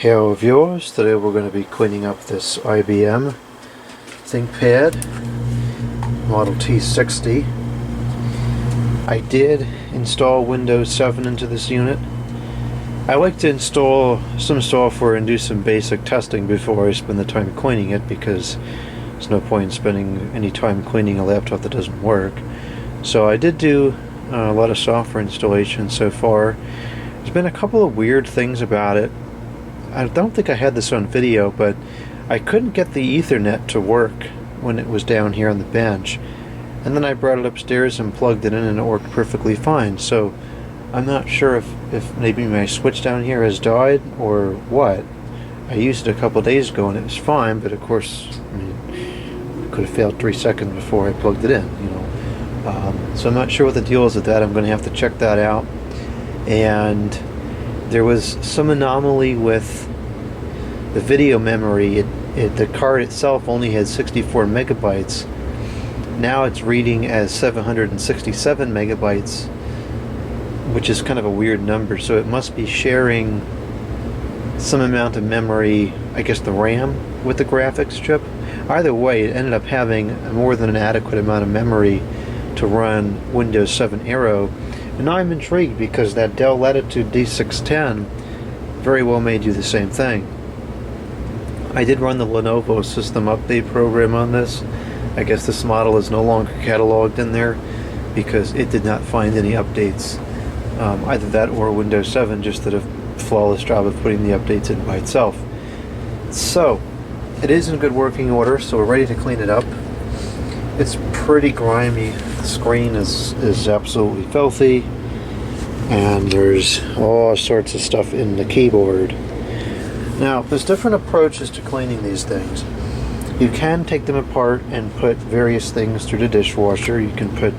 Hello viewers, today we're going to be cleaning up this IBM ThinkPad Model T60. I did install Windows 7 into this unit. I like to install some software and do some basic testing before I spend the time cleaning it, because there's no point in spending any time cleaning a laptop that doesn't work. So I did do a lot of software installation so far. There's been a couple of weird things about it. I don't think I had this on video, but I couldn't get the Ethernet to work when it was down here on the bench. And then I brought it upstairs and plugged it in and it worked perfectly fine. So I'm not sure if maybe my switch down here has died or what. I used it a couple of days ago and it was fine, but of course, I mean, it could have failed 3 seconds before I plugged it in, you know. So I'm not sure what the deal is with that. I'm going to have to check that out. And there was some anomaly with the video memory. The card itself only had 64 megabytes. Now it's reading as 767 megabytes, which is kind of a weird number. So it must be sharing some amount of memory, I guess the RAM, with the graphics chip. Either way, it ended up having more than an adequate amount of memory to run Windows 7 Aero. And now I'm intrigued because that Dell Latitude D610 very well may do the same thing. I did run the Lenovo system update program on this. I guess this model is no longer cataloged in there because it did not find any updates. Either that or Windows 7 just did a flawless job of putting the updates in by itself. So it is in good working order, so we're ready to clean it up. It's pretty grimy. The screen is absolutely filthy, and there's all sorts of stuff in the keyboard. Now, there's different approaches to cleaning these things. You can take them apart and put various things through the dishwasher. You can put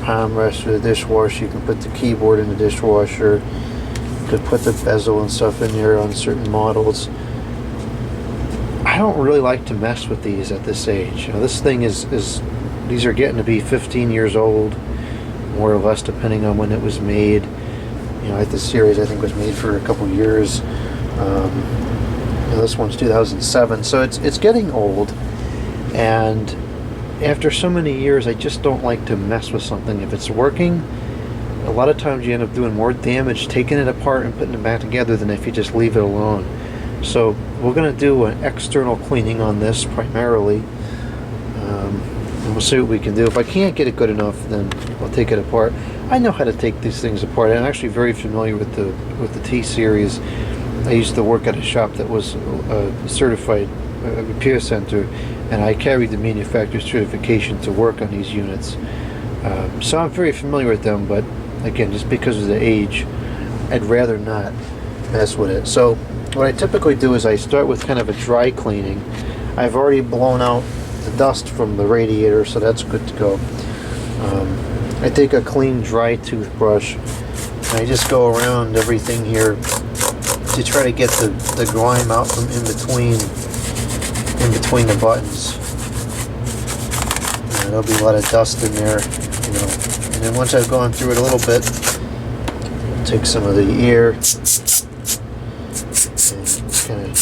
palm rest through the dishwasher. You can put the keyboard in the dishwasher. You could put the bezel and stuff in there on certain models. I don't really like to mess with these at this age. You know, this thing these are getting to be 15 years old, more or less, depending on when it was made. You know, this series I think was made for a couple years. This one's 2007, so it's getting old. And after so many years, I just don't like to mess with something. If it's working, a lot of times you end up doing more damage taking it apart and putting it back together than if you just leave it alone. So we're going to do an external cleaning on this primarily. And we'll see what we can do. If I can't get it good enough, then I'll take it apart. I know how to take these things apart. I'm actually very familiar with the T-Series. I used to work at a shop that was a certified repair center, and I carried the manufacturer's certification to work on these units. So I'm very familiar with them, but again, just because of the age, I'd rather not mess with it. So what I typically do is I start with kind of a dry cleaning. I've already blown out the dust from the radiator, so that's good to go. I take a clean dry toothbrush and I just go around everything here to try to get the grime out from in between the buttons. There'll be a lot of dust in there, you know. And then once I've gone through it a little bit, I'll take some of the air and kind of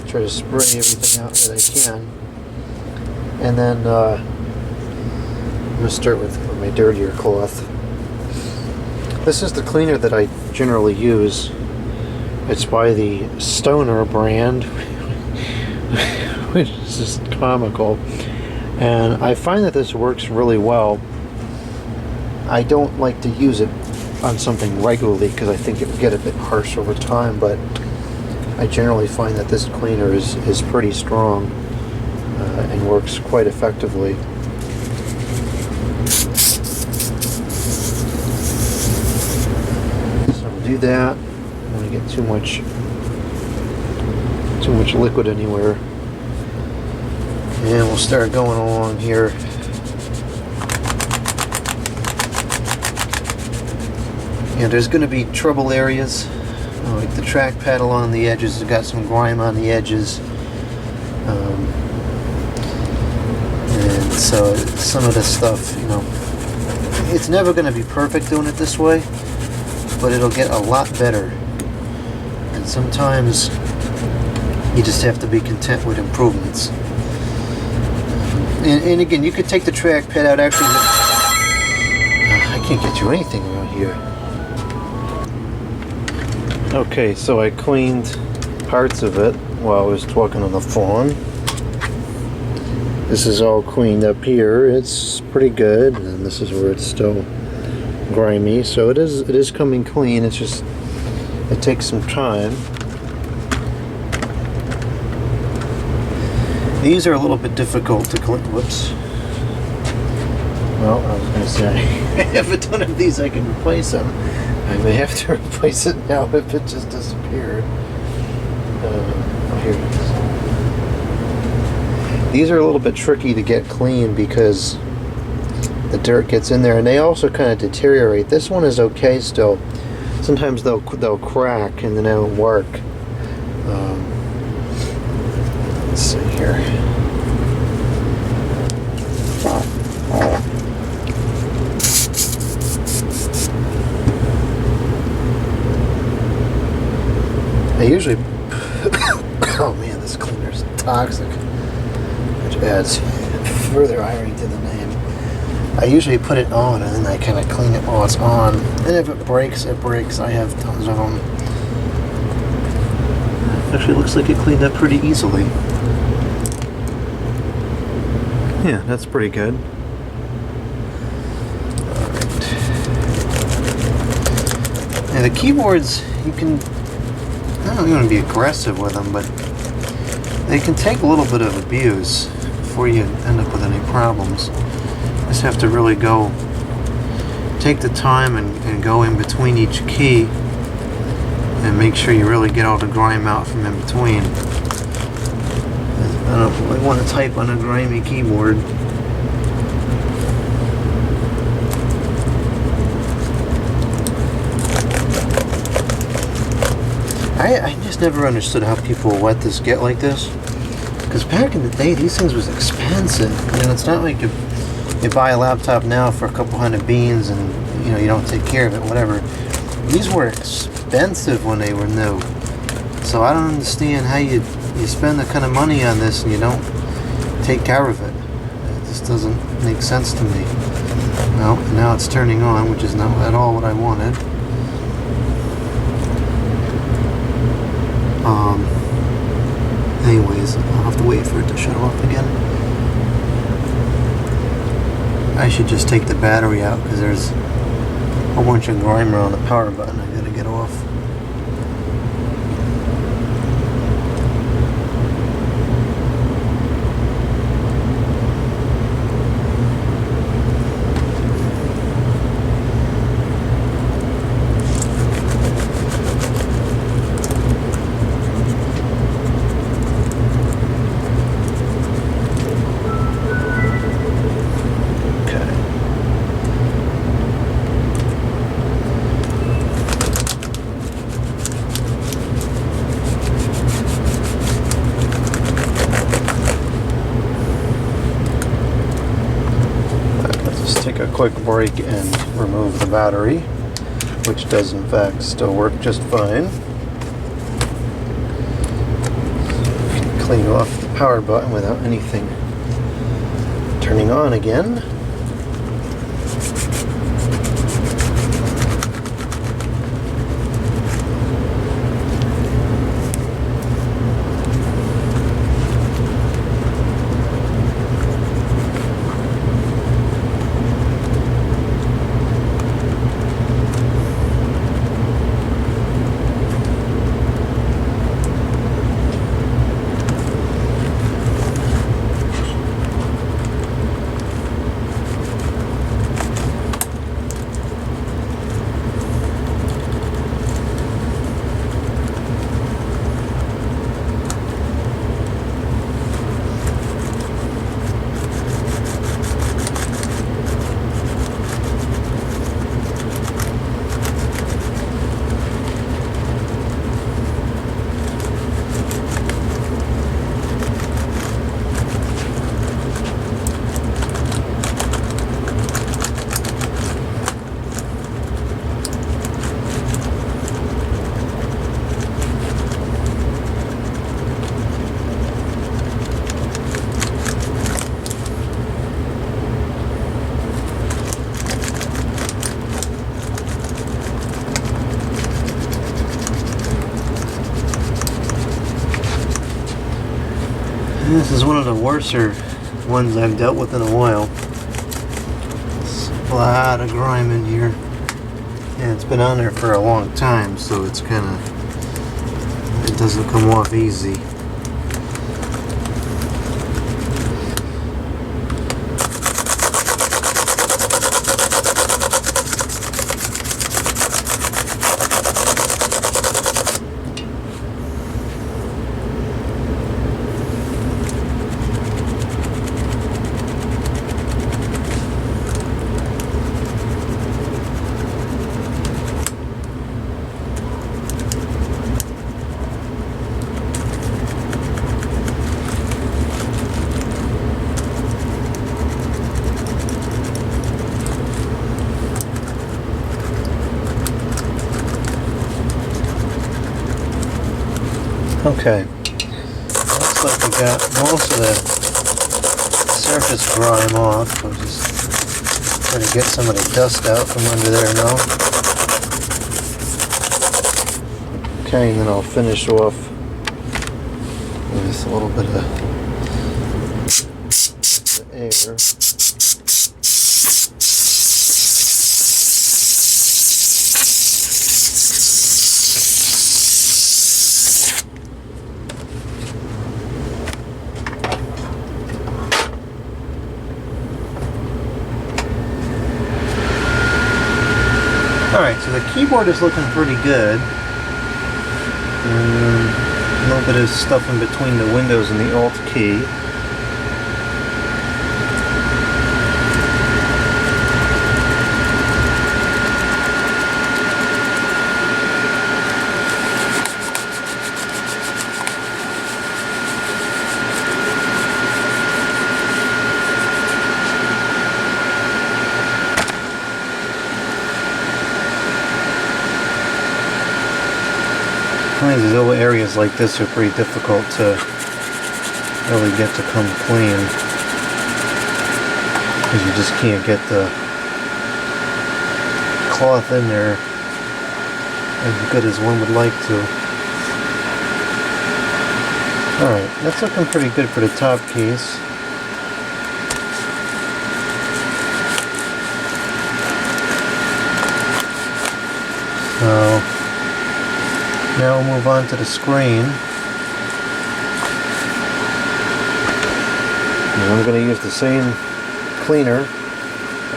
try to spray everything out that I can. And then I'm going to start with my dirtier cloth. This is the cleaner that I generally use. It's by the Stoner brand, which is just comical. And I find that this works really well. I don't like to use it on something regularly because I think it would get a bit harsh over time, but I generally find that this cleaner is pretty strong and works quite effectively. So we'll do that. I don't want to get too much liquid anywhere. And we'll start going along here. And there's going to be trouble areas, like the trackpad along the edges has got some grime on the edges. And so some of this stuff, you know, it's never going to be perfect doing it this way, but it'll get a lot better. And Sometimes you just have to be content with improvements. And again, you could take the trackpad out. Actually, I can't get you anything around here. Okay, so I cleaned parts of it while I was talking on the phone. This is all cleaned up here. It's pretty good, and this is where it's still grimy. So it is coming clean. It's just it takes some time. These are a little bit difficult to clean. Whoops. Well, I was going to say I have a ton of these. I can replace them. I may have to replace it now if it just disappeared. Here it is. These are a little bit tricky to get clean because the dirt gets in there, and they also kind of deteriorate. This one is okay still. Sometimes they'll crack and then they don't work. Let's see here. I usually oh man, this cleaner's toxic, which adds further irony to the name. I usually put it on and then I kind of clean it while it's on. And if it breaks, it breaks. I have tons of them. Actually, looks like it cleaned up pretty easily. Yeah, that's pretty good. Alright. And the keyboards, you can, I don't want to be aggressive with them, but they can take a little bit of abuse before you end up with any problems. You just have to really go, take the time and go in between each key and make sure you really get all the grime out from in between. I don't really want to type on a grimy keyboard. I just never understood how people let this get like this. Because back in the day, these things was expensive. You know, it's not like you buy a laptop now for a couple hundred beans and you know you don't take care of it, whatever. These were expensive when they were new. So I don't understand how you spend that kind of money on this and you don't take care of it. It just doesn't make sense to me. Well, now it's turning on, which is not at all what I wanted. Anyways, I'll have to wait for it to shut off again. I should just take the battery out because there's a whole bunch of grime around the power button I gotta get off. Take a quick break and remove the battery, which does in fact still work just fine. Clean off the power button without anything turning on again. This is one of the worser ones I've dealt with in a while. There's a lot of grime in here. And it's been on there for a long time, so it's kind of, it doesn't come off easy. Okay, looks like we got most of the surface grime off. We'll just try to get some of the dust out from under there now. Okay, and then I'll finish off with a little bit of air. Alright, so the keyboard is looking pretty good. A little bit of stuff in between the windows and the Alt key. These little areas like this are pretty difficult to really get to come clean, because you just can't get the cloth in there as good as one would like to. Alright, that's looking pretty good for the top case. So now we'll move on to the screen. And I'm going to use the same cleaner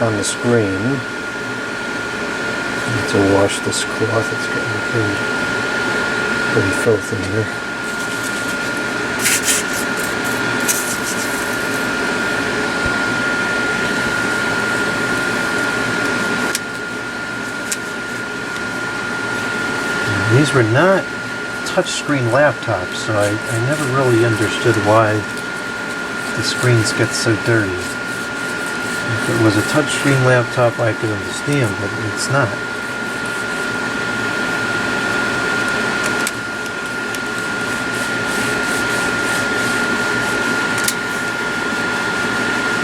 on the screen to wash this cloth. It's getting pretty filthy here. These were not touchscreen laptops, so I never really understood why the screens get so dirty. If it was a touchscreen laptop, I could understand, but it's not.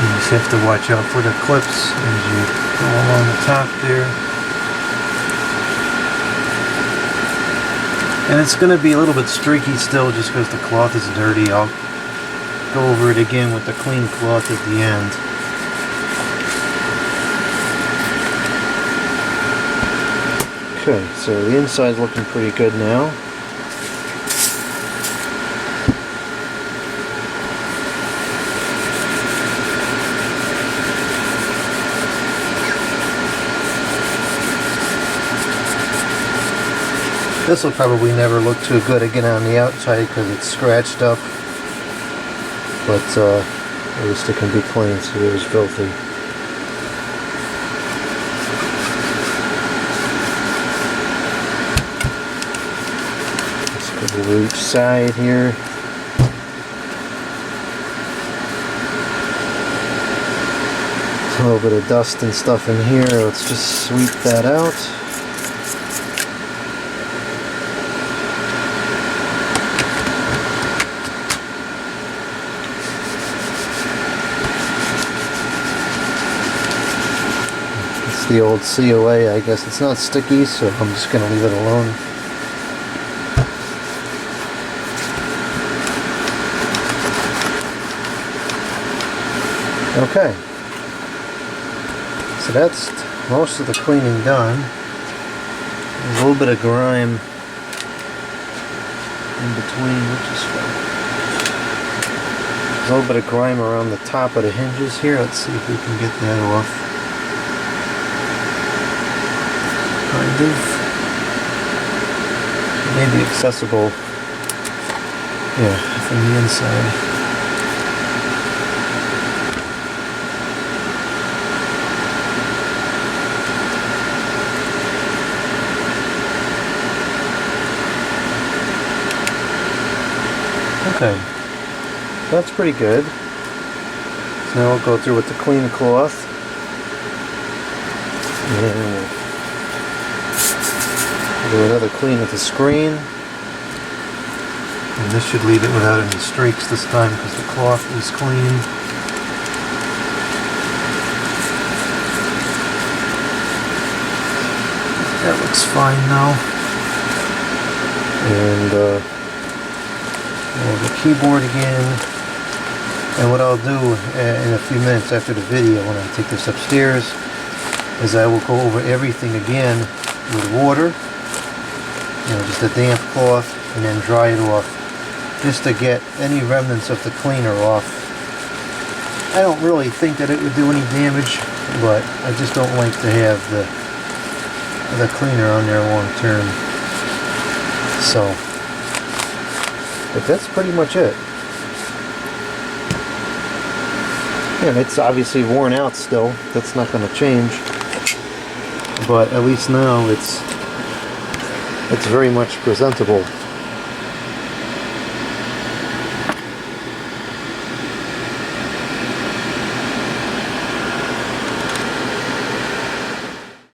You just have to watch out for the clips as you go along the top there. And it's going to be a little bit streaky still just because the cloth is dirty. I'll go over it again with the clean cloth at the end. Okay, so the inside's looking pretty good now. This will probably never look too good again on the outside because it's scratched up, but at least it can be clean, so it was filthy. Let's go to each side here. A little bit of dust and stuff in here. Let's just sweep that out. The old COA, I guess it's not sticky, so I'm just going to leave it alone. Okay, so that's most of the cleaning done. There's a little bit of grime in between, which is fun. There's a little bit of grime around the top of the hinges here. Let's see if we can get that off. Kind of. Maybe accessible, yeah, from the inside. Okay, that's pretty good. So now we'll go through with the clean cloth. And we'll do another clean of the screen. And this should leave it without any streaks this time because the cloth is clean. That looks fine now. And the keyboard again. And what I'll do in a few minutes after the video when I take this upstairs is I will go over everything again with water, just a damp cloth, and then dry it off just to get any remnants of the cleaner off. I don't really think that it would do any damage, but I just don't like to have the cleaner on there long term. So, but that's pretty much it. And it's obviously worn out still. That's not going to change. But at least now it's very much presentable.